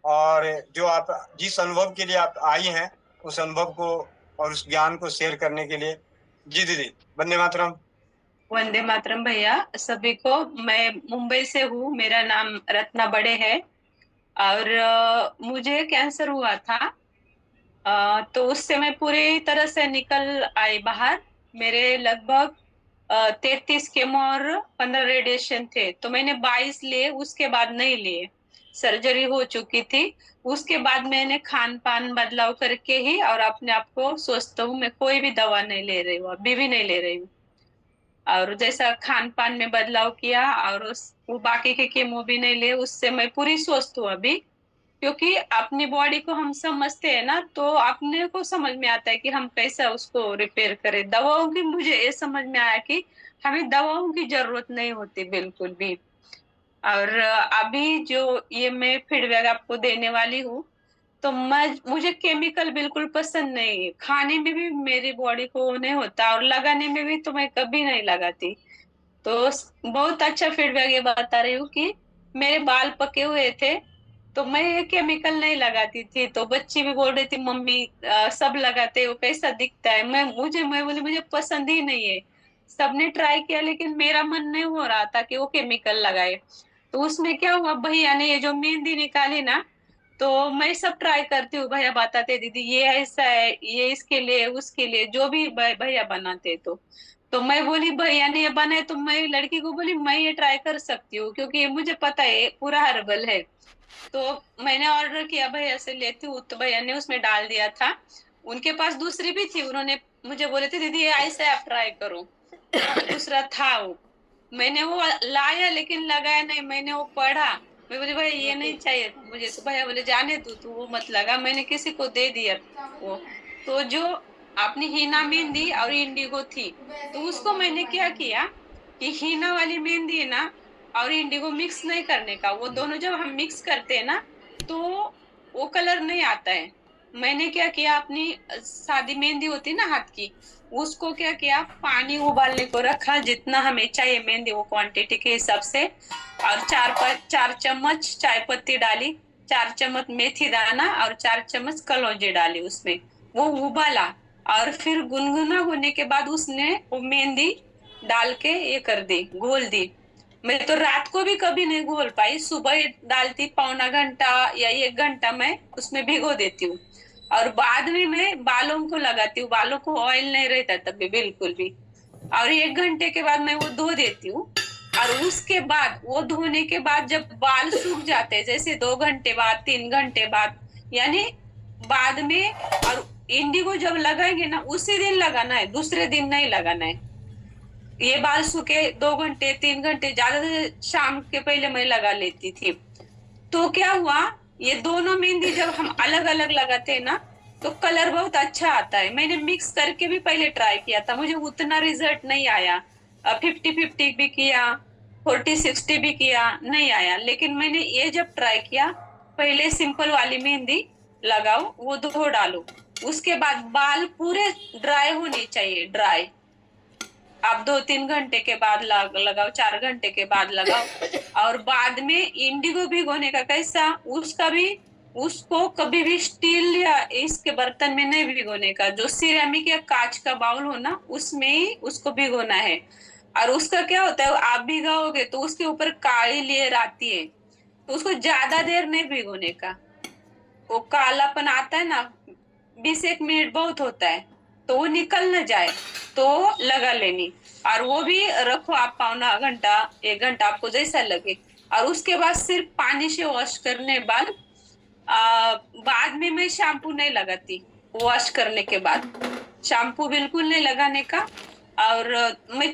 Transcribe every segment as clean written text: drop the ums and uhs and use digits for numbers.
और जो आप जिस अनुभव के लिए आप आई हैं, उस अनुभव को और उस ज्ञान को शेयर करने के लिए। जी दीदी, वंदे मातरम। वंदे मातरम भैया सभी को। मैं मुंबई से हूँ, मेरा नाम रत्ना बड़े है। और मुझे कैंसर हुआ था। तो उससे मैं पूरी तरह से निकल आई बाहर। मेरे लगभग 33 केमो और 15 रेडिएशन थे, तो मैंने 22 लिए, उसके बाद नहीं लिए। सर्जरी हो चुकी थी। उसके बाद मैंने खान पान बदलाव करके ही और अपने आप को स्वस्थ हूँ। मैं कोई भी दवा नहीं ले रही हूँ, अभी भी नहीं ले रही हूँ। और जैसा खान पान में बदलाव किया और वो बाकी के कीमो भी नहीं लिए, उससे मैं पूरी स्वस्थ हूँ अभी। क्योंकि अपनी बॉडी को हम समझते हैं ना, तो अपने को समझ में आता है कि हम कैसा उसको रिपेयर करें। दवाओं की मुझे ये समझ में आया कि हमें दवाओं की जरूरत नहीं होती बिल्कुल भी। और अभी जो ये मैं फीडबैक आपको देने वाली हूँ, तो मुझे केमिकल बिल्कुल पसंद नहीं है। खाने में भी मेरी बॉडी को नहीं होता, और लगाने में भी तो मैं कभी नहीं लगाती। तो बहुत अच्छा फीडबैक ये बता रही हूँ कि मेरे बाल पके हुए थे, तो मैं ये केमिकल नहीं लगाती थी। तो बच्ची भी बोल रही थी, मम्मी सब लगाते हो, कैसा दिखता है। मैं बोली मुझे पसंद ही नहीं है। सबने ट्राई किया, लेकिन मेरा मन नहीं हो रहा था कि वो केमिकल लगाए। तो उसमें क्या हुआ, भैया ने ये जो मेहंदी निकाली ना, तो मैं सब ट्राई करती हूँ। भैया बताते, दीदी ये ऐसा है, ये इसके लिए उसके लिए, जो भी भैया बनाते। तो मैं बोली भैया ने ये बनाए, तो मैं लड़की को बोली मैं ये ट्राई कर सकती हूँ, क्योंकि ये मुझे पता है ये पूरा हर्बल है। तो मैंने ऑर्डर किया भैया से लेती हूँ, तो भैया ने उसमें डाल दिया था। उनके पास दूसरी भी थी, उन्होंने मुझे बोले थे दीदी ये ऐसे आप ट्राई करो। दूसरा था वो, मैंने वो लाया लेकिन लगाया नहीं। मैंने वो पढ़ा, मैं बोली भाई ये नहीं चाहिए मुझे। तो भैया बोले जाने तू वो मत लगा। मैंने किसी को दे दिया वो। तो जो अपनी हीना मेहंदी और इंडिगो थी, तो उसको मैंने क्या किया कि हीना वाली मेहंदी है ना, और इंडिगो मिक्स नहीं करने का। वो दोनों जब हम मिक्स करते हैं ना, तो वो कलर नहीं आता है। मैंने क्या किया, अपनी सादी मेहंदी होती है ना हाथ की, उसको क्या किया, पानी उबालने को रखा, जितना हमें चाहिए मेहंदी वो क्वांटिटी के हिसाब से। और 4 चम्मच चाय पत्ती डाली, 4 चम्मच मेथी दाना और 4 चम्मच कलौंजी डाली उसमें। वो उबाला, और फिर गुनगुना होने के बाद उसने वो मेहंदी डाल के ये कर दी, घोल दी। मैं तो रात को भी कभी नहीं घोल पाई, सुबह ही डालती, पौना घंटा या 1 घंटा मैं उसमें भिगो देती हूँ। और बाद में मैं बालों को लगाती हूँ, बालों को ऑयल नहीं रहता तभी बिल्कुल भी। और 1 घंटे के बाद मैं वो धो देती हूँ। और उसके बाद वो धोने के बाद जब बाल सूख जाते हैं, जैसे 2 घंटे बाद, 3 घंटे बाद, यानी बाद में। और इंडिगो जब लगाएंगे ना, उसी दिन लगाना है, दूसरे दिन नहीं लगाना है। ये बाल सूखे 2 घंटे 3 घंटे, ज्यादा से शाम के पहले मैं लगा लेती थी। तो क्या हुआ, ये दोनों मेहंदी जब हम अलग अलग लगाते हैं ना, तो कलर बहुत अच्छा आता है। मैंने मिक्स करके भी पहले ट्राई किया था, मुझे उतना रिजल्ट नहीं आया। 50-50 भी किया, 40-60 भी किया, नहीं आया। लेकिन मैंने ये जब ट्राई किया, पहले सिंपल वाली मेहंदी लगाओ, वो धो डालो, उसके बाद बाल पूरे ड्राई होने चाहिए, ड्राई। आप 2-3 घंटे के बाद लगाओ, 4 घंटे के बाद लगाओ। और बाद में इंडिगो भिगोने का कैसा, उसका भी, उसको कभी भी स्टील या इसके बर्तन में नहीं भिगोने का। जो सिरेमिक या कांच का बाउल हो ना, उसमें ही उसको भिगोना है। और उसका क्या होता है, आप भिगाओगे तो उसके ऊपर काली लेयर आती है, तो उसको ज्यादा देर नहीं भिगोने का। वो कालापन आता है ना, 20-1 मिनट बहुत होता है, तो वो निकल ना जाए, तो लगा लेनी। और वो भी रखो आप पौना घंटा 1 घंटा, आपको जैसा लगे। और उसके बाद सिर्फ पानी से वॉश करने बाद, बाद में मैं शैम्पू नहीं लगाती। वॉश करने के बाद शैम्पू बिल्कुल नहीं लगाने का। और मैं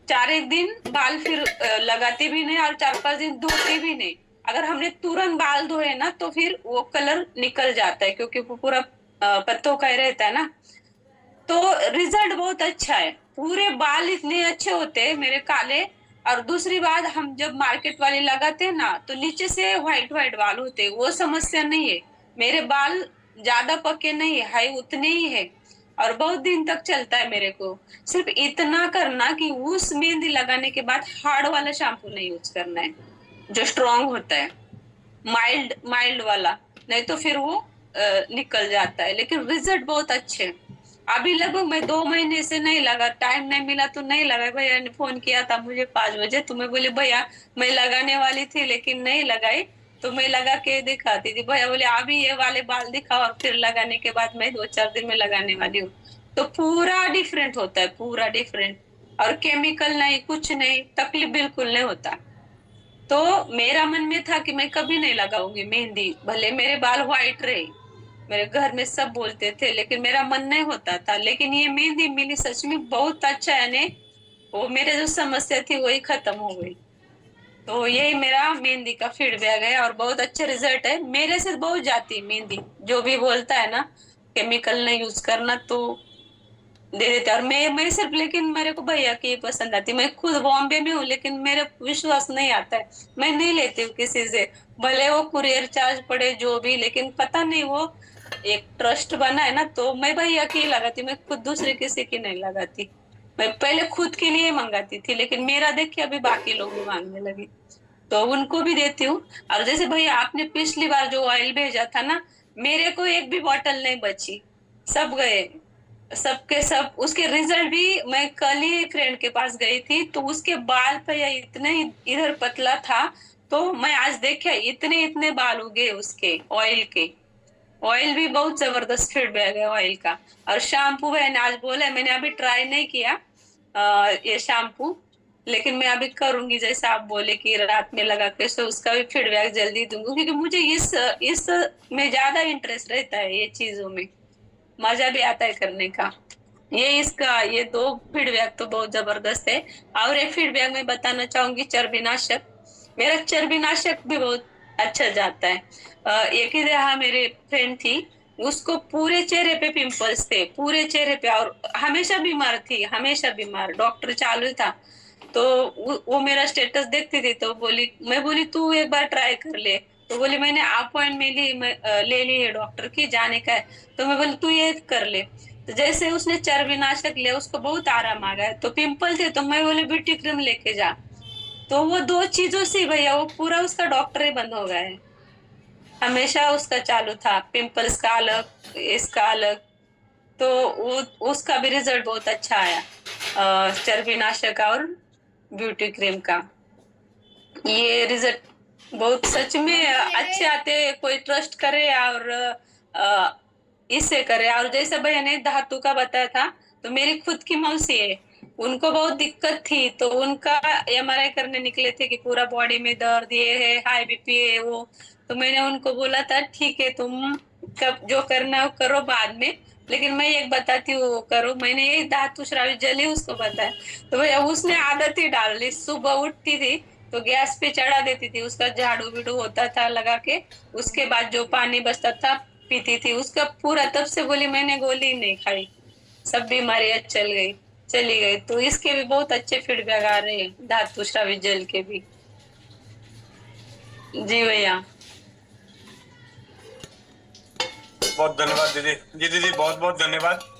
4 एक दिन बाल फिर लगाती भी नहीं, और 4-5 दिन धोती भी नहीं। अगर हमने तुरंत बाल धोए ना, तो फिर वो कलर निकल जाता है, क्योंकि वो पूरा पत्तों का ही रहता है ना। तो रिजल्ट बहुत अच्छा है, पूरे बाल इतने अच्छे होते हैं मेरे काले। और दूसरी बात, हम जब मार्केट वाले लगाते हैं ना, तो नीचे से व्हाइट व्हाइट बाल होते हैं, वो समस्या नहीं है। मेरे बाल ज्यादा पके नहीं है, उतने ही है। और बहुत दिन तक चलता है मेरे को। सिर्फ इतना करना कि उस मेहंदी लगाने के बाद हार्ड वाला शैम्पू नहीं यूज करना है, जो स्ट्रांग होता है। माइल्ड माइल्ड वाला, नहीं तो फिर वो निकल जाता है, लेकिन रिजल्ट बहुत अच्छे हैं। अभी लगभग मैं 2 महीने से नहीं लगा, टाइम नहीं मिला तो नहीं लगा। भैया ने फोन किया था मुझे 5 बजे, तो मैं बोली भैया मैं लगाने वाली थी लेकिन नहीं लगाई, तो मैं लगा के दिखाती थी। भैया बोले अभी ये वाले बाल दिखाओ और फिर लगाने के बाद मैं 2-4 दिन में लगाने वाली हूँ। तो पूरा डिफरेंट होता है, पूरा डिफरेंट। और केमिकल नहीं, कुछ नहीं, तकलीफ बिल्कुल नहीं होता। तो मेरा मन में था कि मैं कभी नहीं लगाऊंगी मेहंदी, भले मेरे बाल व्हाइट रहे। मेरे घर में सब बोलते थे, लेकिन मेरा मन नहीं होता था। लेकिन ये मेहंदी मिली, सच में बहुत अच्छा है ने, वो मेरे जो समस्या थी वही खत्म हो गई। तो यही मेरा मेहंदी का फीडबैक है, और बहुत अच्छे रिजल्ट है। मेरे से बहुत जाती है मेहंदी, जो भी बोलता है ना केमिकल नहीं यूज करना, तो दे देते। और मैं सिर्फ, लेकिन मेरे को भैया की पसंद आती। मैं खुद बॉम्बे में हूँ, लेकिन मेरे विश्वास नहीं आता है, मैं नहीं लेती हूँ किसी से, भले वो कुरियर चार्ज पड़े जो भी। लेकिन पता नहीं, वो एक ट्रस्ट बना है ना, तो मैं भैया की ही लगाती, मैं खुद दूसरे किसी की नहीं लगाती। मैं पहले खुद के लिए मंगाती थी, लेकिन मेरा देख के अभी बाकी लोग भी मांगने लगे, तो उनको भी देती हूँ। और जैसे भैया आपने पिछली बार जो ऑयल भेजा था ना, मेरे को एक भी बॉटल नहीं बची, सब गए, सबके सब। उसके रिजल्ट भी, मैं कल ही फ्रेंड के पास गई थी, तो उसके बाल पे या इतने इधर पतला था, तो मैं आज देखा इतने इतने बाल उगे उसके ऑयल के। ऑयल भी बहुत जबरदस्त फीडबैक है ऑयल का। और शैम्पू मैंने आज बोला, मैंने अभी ट्राई नहीं किया ये शैम्पू, लेकिन मैं अभी करूंगी जैसे आप बोले कि रात में लगा के, सो उसका भी फीडबैक जल्दी दूंगी, क्योंकि मुझे इस में ज्यादा इंटरेस्ट रहता है, ये चीजों में मजा भी आता है करने का। ये 2 फीडबैक तो बहुत जबरदस्त है। और एक फीडबैक मैं बताना चाहूंगी, चर्बीनाशक। मेरा चर्बीनाशक भी बहुत अच्छा जाता है। एक ही रहा, मेरे फ्रेंड थी, उसको पूरे चेहरे पे पिंपल्स थे, पूरे चेहरे पे, और हमेशा बीमार थी, हमेशा बीमार, डॉक्टर चालू था। तो वो मेरा स्टेटस देखती थी, तो मैं बोली तू एक बार ट्राई कर ले। तो बोली मैंने अपॉइंटमेंट ले ली है डॉक्टर की, जाने का है। तो मैं बोली तू ये कर ले। तो जैसे उसने चर्बीनाशक लिया, उसको बहुत आराम आ गया। तो पिंपल थे, तो मैं बोले ब्यूटी क्रीम लेके जा। तो वो 2 चीजों से भैया वो पूरा उसका डॉक्टर ही बंद हो गया है। हमेशा उसका चालू था, पिंपल्स का अलग, इसका अलग। तो वो उसका भी रिजल्ट बहुत अच्छा आया, चर्बीनाशक और ब्यूटी क्रीम का। ये रिजल्ट बहुत सच में अच्छे आते हैं, कोई ट्रस्ट करे और अ, इससे करे। और जैसे भैया ने धातु का बताया था, तो मेरी खुद की मौसी है, उनको बहुत दिक्कत थी, तो उनका एमआरआई करने निकले थे कि पूरा बॉडी में दर्द ये है, हाई बीपी है वो। तो मैंने उनको बोला था ठीक है, तुम कब जो करना है वो करो बाद में, लेकिन मैं एक बताती हूँ वो करो। मैंने ये धातु श्रावी जल ही उसको बताया। तो भैया उसने आदत ही डाल ली, सुबह उठती थी तो गैस पे चढ़ा देती थी, उसका झाड़ू बीड़ू होता था लगा के, उसके बाद जो पानी बचता था पीती थी उसका पूरा। तब से बोली मैंने गोली नहीं खाई, सब बीमारियां चली गई। तो इसके भी बहुत अच्छे फीडबैक आ रहे हैं, धातु श्रावी जल के भी। जी भैया। बहुत धन्यवाद दीदी, जी दीदी बहुत बहुत धन्यवाद।